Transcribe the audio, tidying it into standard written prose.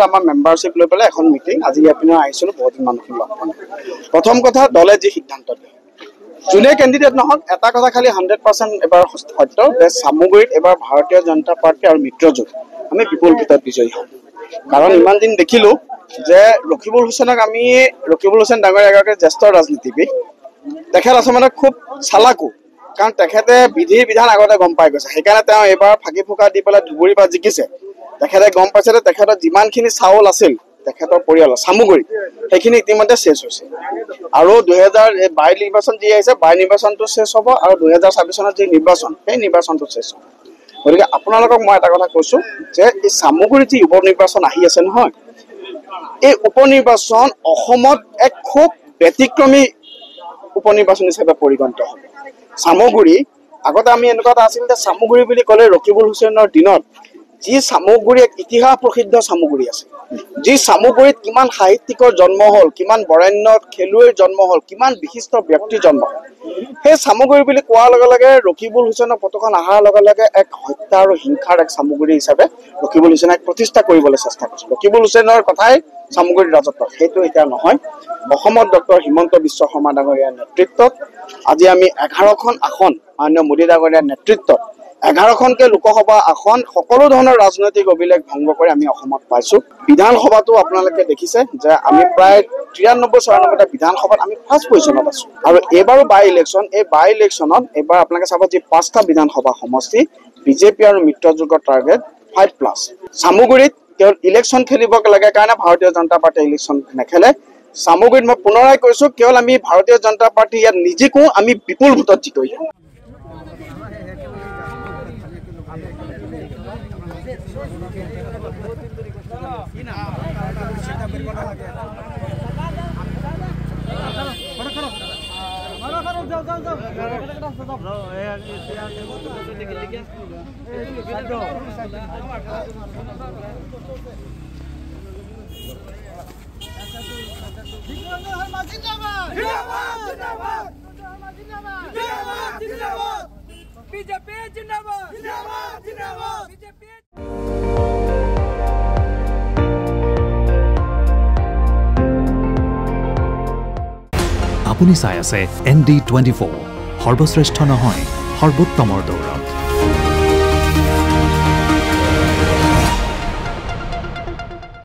আমাৰ মেম্বাৰশ্বিপ লৈ পেলাই এখন মিটিং আজি ইয়াপিনে আহিছিলো বহুত মানুহ লগ পাম প্ৰথম কথা দলে যি সিদ্ধান্ত লয় যোনে কেণ্ডিডেট নহক এটা কথা খালি 100% এবাৰ সত্য যে সামগ্ৰীত এবাৰ ভাৰতীয় জনতা পাৰ্টি আৰু মিত্ৰজোঁট আমি বিপুল ভিতৰত বিজয়ী হম কাৰণ ইমান দিন দেখিলো যে ৰকিবুল হুছেইনক আমি ৰকিবুল হুছেইন ডাঙৰ এগৰাকী জ্যেষ্ঠ ৰাজনীতিবিদ তেখেত আচলতে খুব চালাকো কাৰণ তেখেতে বিধি বিধান আগতে গম পাই গৈছে সেইকাৰণে তেওঁ এবাৰ ফাঁকি ফুকা দি পেলাই ধুবুৰী পৰা জিকিছে তেখেতে গম পাইছে যে তেখেতৰ যিমানখিনি চাউল আছিল তেখেতৰ পৰিয়ালৰ সামগ্ৰী সেইখিনি ইতিমধ্যে শেষ হৈছে আৰু 2022 নিৰ্বাচন যি আহিছে 22 নিৰ্বাচনটো শেষ হ'ব আৰু 2026 চনত যি নিৰ্বাচন সেই নিৰ্বাচনটো শেষ হ'ব গতিকে আপোনালোকক মই এটা কথা কৈছো যে এই সামগ্ৰী যি উপ নিৰ্বাচন আহি আছে নহয় এই উপ নিৰ্বাচন অসমত এক খুব ব্যতিক্ৰমী উপ নিৰ্বাচন হিচাপে পৰিগণিত হ'ব সামগ্ৰী আগতে আমি এনেকুৱা এটা আছিল যে সামগ্ৰী বুলি ক'লে ৰকিবুল হুছেইনৰ দিনত যি সামগ্ৰী এক ইতিহাস প্ৰসিদ্ধ সামগ্ৰী আছে যি সামগ্ৰীত কিমান সাহিত্যিকৰ জন্ম হল কিমান বৰেণ্য খেলুৱৈৰ জন্ম হল কিমান বিশিষ্ট ব্যক্তিৰ জন্ম হল সেই সামগ্ৰী বুলি কোৱাৰ লগে লগে ৰকিবুল হুছেইনৰ পতখন অহাৰ লগে লগে এক হত্যা আৰু হিংসাৰ এক সামগ্ৰী হিচাপে ৰকিবুল হুছেইনক প্ৰতিষ্ঠা কৰিবলৈ চেষ্টা কৰিছে ৰকিবুল হুছেইনৰ কথাই সামগ্ৰীৰ ৰাজত্ব সেইটো এতিয়া নহয় অসমত ডক্টৰ হিমন্ত বিশ্ব শৰ্মা ডাঙৰীয়াৰ নেতৃত্বত আজি আমি 11খন আসন মাননীয় মোদী ডাঙৰীয়াৰ নেতৃত্বত 11খনকে লোকসভা আসন সকলো ধৰণৰ ৰাজনৈতিক অভিলেখ ভংগ কৰি আমি অসমত পাইছো বিধানসভাটো আপোনালোকে দেখিছে যে আমি প্ৰায় 93-94টা বিধানসভাত আমি ফাৰ্ষ্ট পজিশনত আছো আৰু এবাৰো বাই ইলেকশ্যনত এবাৰ আপোনালোকে চাব যে 5টা বিধানসভা সমষ্টি বিজেপি আৰু মিত্ৰজোঁটৰ টাৰ্গেট 5+ সামগ্ৰীত কেৱল ইলেকশ্যন খেলিব লাগে কাৰণে ভাৰতীয় জনতা পাৰ্টিয়ে ইলেকশ্যন নেখেলে সামগ্ৰীত মই পুনৰাই কৈছো কেৱল আমি ভাৰতীয় জনতা পাৰ্টি ইয়াত নিজিকো আমি বিপুল ভোটত জিতৈ बीजेपी जिंदाबाद जिंदाबाद जिंदाबाद बीजेपी আপুনি চাই আছে ND24 সৰ্বশ্ৰেষ্ঠ নহয় সৰ্বোত্তমৰ দৌৰত